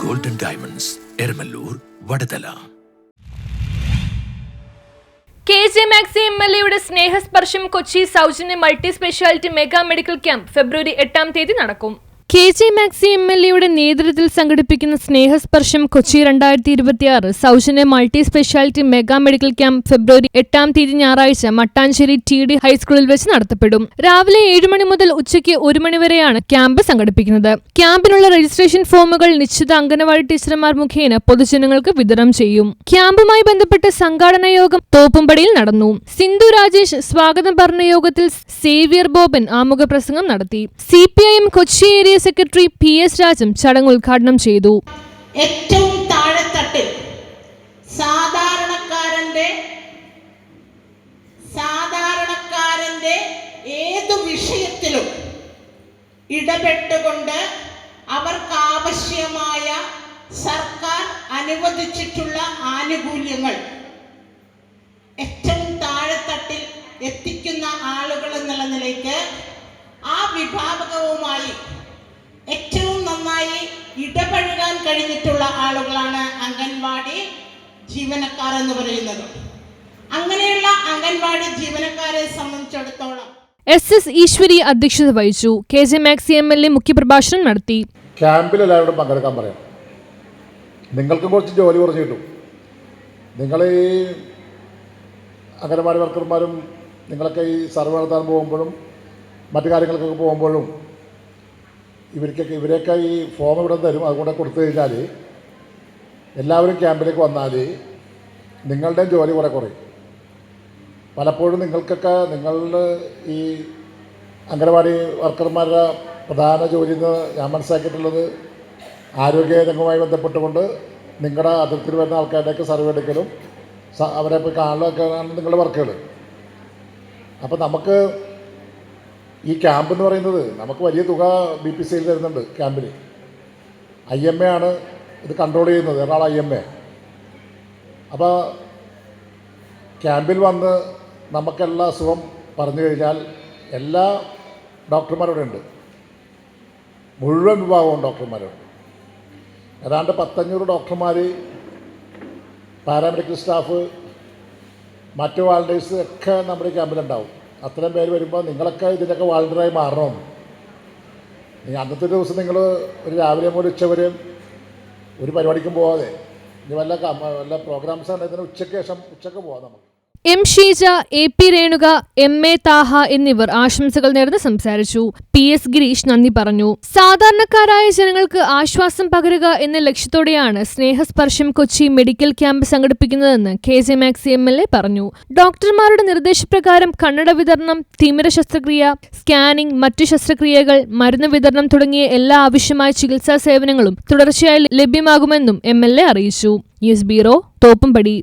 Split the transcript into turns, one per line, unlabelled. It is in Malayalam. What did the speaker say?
Golden diamonds, Eramallur, Vadathala.
KJ Maxy MLAയുടെ സ്നേഹസ്പർശം കൊച്ചി സൗജന്യ multi speciality mega medical camp ഫെബ്രുവരി 8 നടക്കും. KJ മാക്സി MLAയുടെ നേതൃത്വത്തിൽ സംഘടിപ്പിക്കുന്ന സ്നേഹസ്പർശം കൊച്ചി 2026 സൗജന്യ multi speciality mega medical camp ഫെബ്രുവരി 8 ഞായറാഴ്ച മട്ടാഞ്ചേരി TD ഹൈസ്കൂളിൽ വെച്ച് നടത്തപ്പെടും. രാവിലെ 7 മണി മുതൽ ഉച്ചയ്ക്ക് 1 മണി വരെയാണ് ക്യാമ്പ് സംഘടിപ്പിക്കുന്നത്. ക്യാമ്പിനുള്ള രജിസ്ട്രേഷൻ ഫോമുകൾ നിശ്ചിത അംഗനവാടി ടീച്ചർമാർ മുഖേന പൊതുജനങ്ങൾക്ക് വിതരണം ചെയ്യും. ക്യാമ്പുമായി ബന്ധപ്പെട്ട് സംഘാടന യോഗം തോപ്പുംപടിയിൽ നടന്നു. സിന്ധു രാജേഷ് സ്വാഗതം പറഞ്ഞ യോഗത്തിൽ സേവ്യർ ബോബൻ ആമുഖ പ്രസംഗം നടത്തി. CPIM Kochi area secretary PS Rajam ചടങ്ങ് ഉദ്ഘാടനം ചെയ്തു.
ഏറ്റവും താഴെത്തട്ടിൽ സാധാരണക്കാരന്റെ ഏതു വിഷയത്തിലും ഇടപെട്ടുകൊണ്ട് അവർക്ക് ആവശ്യമായ സർക്കാർ അനുവദിച്ചിട്ടുള്ള ആനുകൂല്യങ്ങൾ ഏറ്റവും താഴെത്തട്ടിൽ എത്തിക്കുന്ന ആളുകൾ എന്നുള്ള നിലയ്ക്ക് ആ വിഭാഗവുമായി ഏറ്റവും നന്നായി ഇടപഴകാൻ കഴിഞ്ഞിട്ടുള്ള ആളുകളാണ് അംഗൻവാടി ജീവനക്കാർ എന്ന് പറയുന്നത്. അങ്ങനെയുള്ള അംഗൻവാടി ജീവനക്കാരെ സംബന്ധിച്ചിടത്തോളം
SS ഈശ്വരി അധ്യക്ഷത വഹിച്ചു. KJ മാക്സി MLA മുഖ്യപ്രഭാഷണം നടത്തി.
ക്യാമ്പിൽ എല്ലാവരോടും പങ്കെടുക്കാൻ പറയാം. നിങ്ങൾക്ക് കുറച്ച് ജോലി കുറച്ച് കിട്ടും. നിങ്ങൾ ഈ അംഗനവാടി വർക്കർമാരും നിങ്ങളൊക്കെ ഈ സർവേ നടത്താൻ പോകുമ്പോഴും മറ്റു കാര്യങ്ങൾക്കൊക്കെ പോകുമ്പോഴും ഇവരെയൊക്കെ ഈ ഫോം ഇവിടെ തരും. അതുകൊണ്ട് കൊടുത്തു കഴിഞ്ഞാൽ എല്ലാവരും ക്യാമ്പിലേക്ക് വന്നാൽ നിങ്ങളുടെ ജോലി കുറേ കുറയും. പലപ്പോഴും നിങ്ങൾക്കൊക്കെ നിങ്ങളുടെ ഈ അംഗനവാടി വർക്കർമാരുടെ പ്രധാന ജോലി എന്ന് ഞാൻ മനസ്സിലാക്കിയിട്ടുള്ളത് ആരോഗ്യരംഗവുമായി ബന്ധപ്പെട്ടുകൊണ്ട് നിങ്ങളുടെ അതിർത്തിയിൽ വരുന്ന ആൾക്കാരുടെയൊക്കെ സർവേ എടുക്കലും അവരെ ഇപ്പോൾ കാണലൊക്കെയാണ് നിങ്ങളുടെ വർക്കുകൾ. അപ്പോൾ നമുക്ക് ഈ ക്യാമ്പ് എന്ന് പറയുന്നത് നമുക്ക് വലിയ തുക BPCയിൽ തരുന്നുണ്ട്. ക്യാമ്പിൽ IMA ആണ് ഇത് കൺട്രോൾ ചെയ്യുന്നത്, എറണാകുളം IMA. അപ്പോൾ ക്യാമ്പിൽ വന്ന് നമുക്കെല്ലാ അസുഖം പറഞ്ഞു കഴിഞ്ഞാൽ എല്ലാ ഡോക്ടർമാരോടെ ഉണ്ട്, മുഴുവൻ വിഭാഗവും ഡോക്ടർമാരുണ്ട്. ഏതാണ്ട് 100-500 ഡോക്ടർമാർ, പാരാമെഡിക്കൽ സ്റ്റാഫ്, മറ്റു വാളണ്ടിയേഴ്സ് ഒക്കെ നമ്മുടെ ക്യാമ്പിലുണ്ടാവും. അത്രയും പേര് വരുമ്പോൾ നിങ്ങളൊക്കെ ഇതിൻ്റെയൊക്കെ വാളണ്ടിയറായി മാറണം. അന്നത്തെ ദിവസം നിങ്ങൾ ഒരു രാവിലെ മുതൽ ഉച്ചവരെയും ഒരു പരിപാടിക്കും പോകാതെ ഇനി വല്ല പ്രോഗ്രാംസ് ആണ് ഇതിന് ഉച്ചയ്ക്ക് പോകാം. നമുക്ക്
M. Sheeja, AP Renuka, MA Thaha എന്നിവർ ആശംസകൾ നേർന്ന് സംസാരിച്ചു. PS ഗിരീഷ് നന്ദി പറഞ്ഞു. സാധാരണക്കാരായ ജനങ്ങൾക്ക് ആശ്വാസം പകരുക എന്ന ലക്ഷ്യത്തോടെയാണ് സ്നേഹസ്പർശം കൊച്ചി മെഡിക്കൽ ക്യാമ്പ് സംഘടിപ്പിക്കുന്നതെന്ന് KJ മാക്സി MLA പറഞ്ഞു. ഡോക്ടർമാരുടെ നിർദ്ദേശപ്രകാരം കണ്ണട വിതരണം, തിമിര ശസ്ത്രക്രിയ, സ്കാനിംഗ്, മറ്റു ശസ്ത്രക്രിയകൾ, മരുന്ന് വിതരണം തുടങ്ങിയ എല്ലാ ആവശ്യമായ ചികിത്സാ സേവനങ്ങളും തുടർച്ചയായി ലഭ്യമാകുമെന്നും MLA അറിയിച്ചു. News bureau, Thoppumpady.